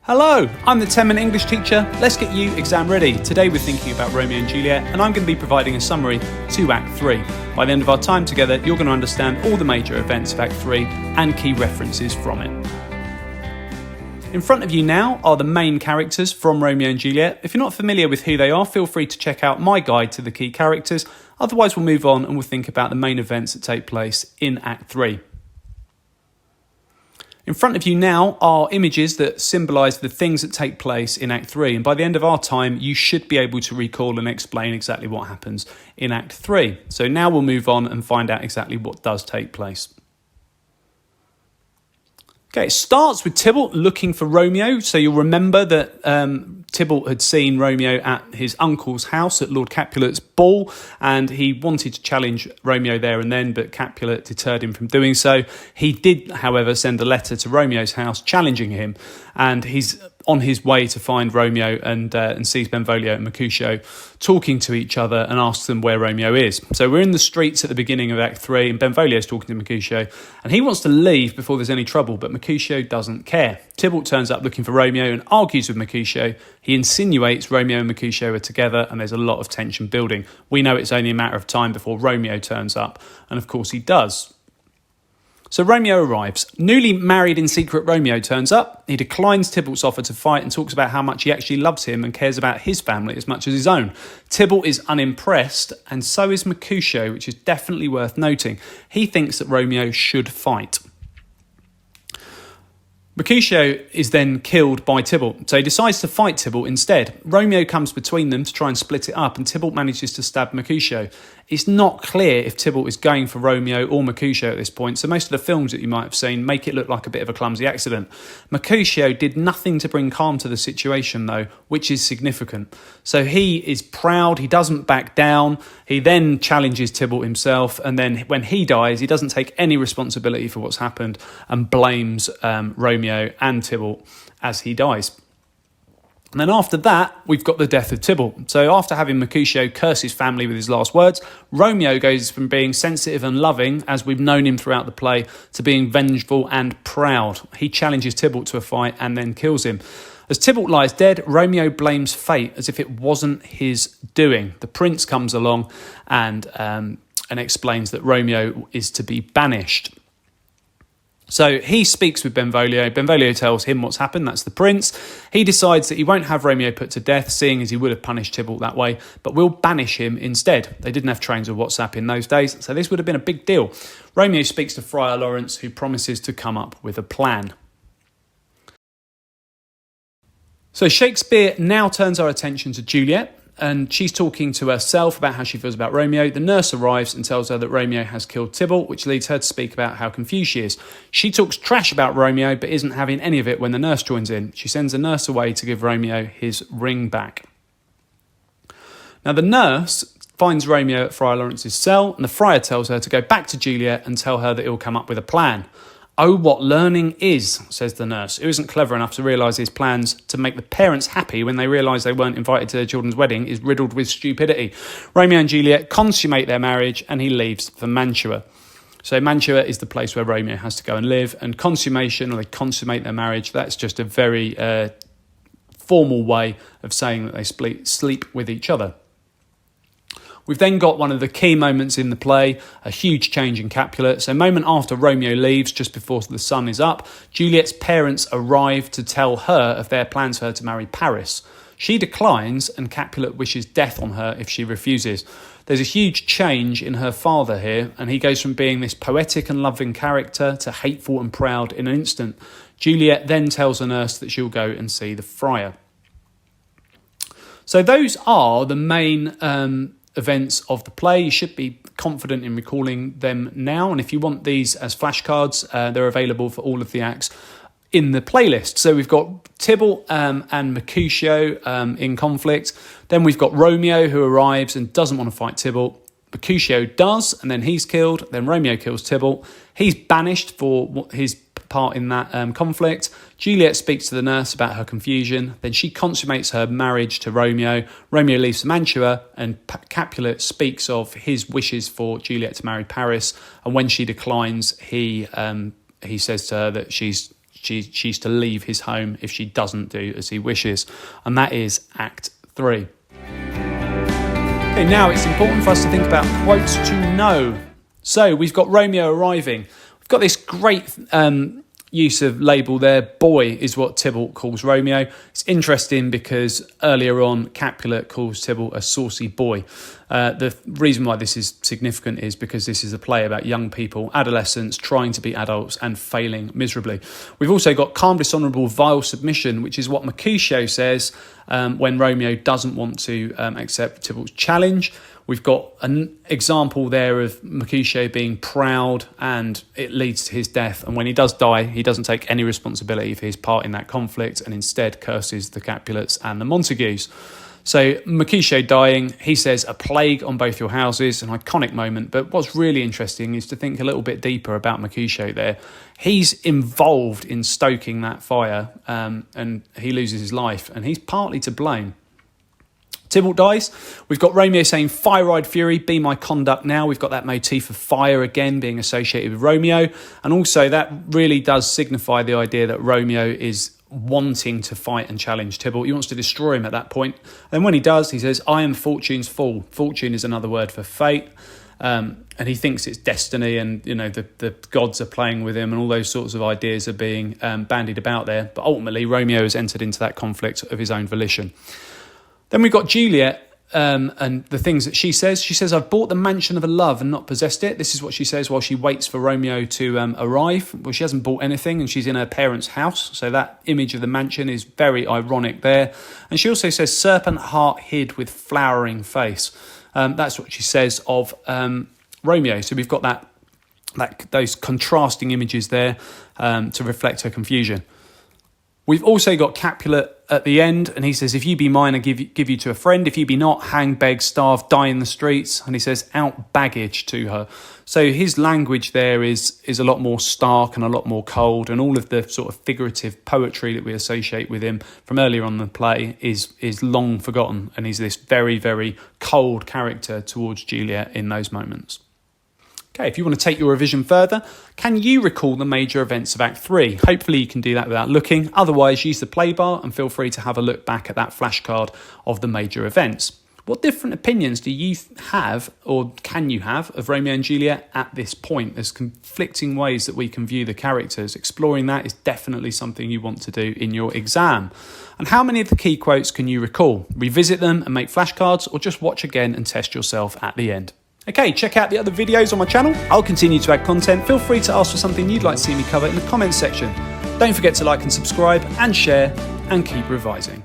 Hello, I'm the 10-minute English teacher. Let's get you exam ready. Today we're thinking about Romeo and Juliet, and I'm going to be providing a summary to Act 3. By the end of our time together, you're going to understand all the major events of Act 3 and key references from it. In front of you now are the main characters from Romeo and Juliet. If you're not familiar with who they are, feel free to check out my guide to the key characters. Otherwise, we'll move on and we'll think about the main events that take place in Act 3. In front of you now are images that symbolise the things that take place in Act 3. And by the end of our time, you should be able to recall and explain exactly what happens in Act 3. So now we'll move on and find out exactly what does take place. Okay, it starts with Tybalt looking for Romeo. So you'll remember that Tybalt had seen Romeo at his uncle's house at Lord Capulet's ball, and he wanted to challenge Romeo there and then, but Capulet deterred him from doing so. He did, however, send a letter to Romeo's house challenging him, and he's on his way to find Romeo and sees Benvolio and Mercutio talking to each other and asks them where Romeo is. So we're in the streets at the beginning of Act 3, and Benvolio's talking to Mercutio, and he wants to leave before there's any trouble, but Mercutio doesn't care. Tybalt turns up looking for Romeo and argues with Mercutio. He insinuates Romeo and Mercutio are together, and there's a lot of tension building. We know it's only a matter of time before Romeo turns up, and of course he does. So Romeo arrives. Newly married in secret Romeo turns up. He declines Tybalt's offer to fight and talks about how much he actually loves him and cares about his family as much as his own. Tybalt is unimpressed, and so is Mercutio, which is definitely worth noting. He thinks that Romeo should fight. Mercutio is then killed by Tybalt, so he decides to fight Tybalt instead. Romeo comes between them to try and split it up, and Tybalt manages to stab Mercutio. It's not clear if Tybalt is going for Romeo or Mercutio at this point, so most of the films that you might have seen make it look like a bit of a clumsy accident. Mercutio did nothing to bring calm to the situation, though, which is significant. So he is proud, he doesn't back down, he then challenges Tybalt himself, and then when he dies, he doesn't take any responsibility for what's happened and blames Romeo and Tybalt as he dies. And then after that, we've got the death of Tybalt. So after having Mercutio curse his family with his last words, Romeo goes from being sensitive and loving, as we've known him throughout the play, to being vengeful and proud. He challenges Tybalt to a fight and then kills him. As Tybalt lies dead, Romeo blames fate as if it wasn't his doing. The prince comes along and explains that Romeo is to be banished. So he speaks with Benvolio. Benvolio tells him what's happened. That's the prince. He decides that he won't have Romeo put to death, seeing as he would have punished Tybalt that way, but will banish him instead. They didn't have trains or WhatsApp in those days, so this would have been a big deal. Romeo speaks to Friar Lawrence, who promises to come up with a plan. So Shakespeare now turns our attention to Juliet, and she's talking to herself about how she feels about Romeo. The nurse arrives and tells her that Romeo has killed Tybalt, which leads her to speak about how confused she is. She talks trash about Romeo, but isn't having any of it when the nurse joins in. She sends the nurse away to give Romeo his ring back. Now, the nurse finds Romeo at Friar Lawrence's cell, and the friar tells her to go back to Juliet and tell her that he'll come up with a plan. "Oh, what learning is," says the nurse, who isn't clever enough to realise his plans to make the parents happy when they realise they weren't invited to their children's wedding is riddled with stupidity. Romeo and Juliet consummate their marriage, and he leaves for Mantua. So Mantua is the place where Romeo has to go and live, and consummation, or they consummate their marriage, that's just a very formal way of saying that they sleep with each other. We've then got one of the key moments in the play, a huge change in Capulet. So a moment after Romeo leaves, just before the sun is up, Juliet's parents arrive to tell her of their plans for her to marry Paris. She declines, and Capulet wishes death on her if she refuses. There's a huge change in her father here, and he goes from being this poetic and loving character to hateful and proud in an instant. Juliet then tells the nurse that she'll go and see the friar. So those are the main events of the play. You should be confident in recalling them now, and if you want these as flashcards, they're available for all of the acts in the playlist. So we've got Tybalt and Mercutio in conflict. Then we've got Romeo, who arrives and doesn't want to fight Tybalt. Mercutio does, and then he's killed. Then Romeo kills Tybalt. He's banished for his part in that conflict. Juliet speaks to the nurse about her confusion. Then she consummates her marriage to Romeo. Romeo leaves to Mantua, and Capulet speaks of his wishes for Juliet to marry Paris. And when she declines, he says to her that she's she's to leave his home if she doesn't do as he wishes. And that is Act 3. Okay, now it's important for us to think about quotes to know. So we've got Romeo arriving. We've got this great use of label there. Boy is what Tybalt calls Romeo. It's interesting because earlier on Capulet calls Tybalt a saucy boy. The reason why this is significant is because this is a play about young people, adolescents trying to be adults and failing miserably. We've also got calm, dishonourable, vile submission, which is what MERCUTIO says when Romeo doesn't want to accept Tybalt's challenge. We've got an example there of MERCUTIO being proud, and it leads to his death. And when he does die, he doesn't take any responsibility for his part in that conflict and instead curses the Capulets and the Montagues. So MERCUTIO dying, he says, a plague on both your houses, an iconic moment. But what's really interesting is to think a little bit deeper about MERCUTIO there. He's involved in stoking that fire and he loses his life, and he's partly to blame. Tybalt dies. We've got Romeo saying, fire-eyed fury, be my conduct now. We've got that motif of fire again being associated with Romeo. And also that really does signify the idea that Romeo is wanting to fight and challenge Tybalt. He wants to destroy him at that point. And when he does, he says, I am fortune's fool. Fortune is another word for fate. And he thinks it's destiny, and the gods are playing with him, and all those sorts of ideas are being bandied about there. But ultimately, Romeo has entered into that conflict of his own volition. Then we've got Juliet and the things that she says. She says, I've bought the mansion of a love and not possessed it. This is what she says while she waits for Romeo to arrive. Well, she hasn't bought anything, and she's in her parents' house. So that image of the mansion is very ironic there. And she also says, serpent heart hid with flowering face. That's what she says of Romeo. So we've got those contrasting images there to reflect her confusion. We've also got Capulet at the end, and he says, if you be mine, I give you to a friend. If you be not, hang, beg, starve, die in the streets. And he says, out baggage to her. So his language there is a lot more stark and a lot more cold, and all of the sort of figurative poetry that we associate with him from earlier on in the play is long forgotten, and he's this very, very cold character towards Juliet in those moments. Okay, if you want to take your revision further, can you recall the major events of Act 3? Hopefully you can do that without looking. Otherwise, use the play bar and feel free to have a look back at that flashcard of the major events. What different opinions do you have, or can you have, of Romeo and Juliet at this point? There's conflicting ways that we can view the characters. Exploring that is definitely something you want to do in your exam. And how many of the key quotes can you recall? Revisit them and make flashcards, or just watch again and test yourself at the end. Okay, check out the other videos on my channel. I'll continue to add content. Feel free to ask for something you'd like to see me cover in the comments section. Don't forget to like and subscribe and share, and keep revising.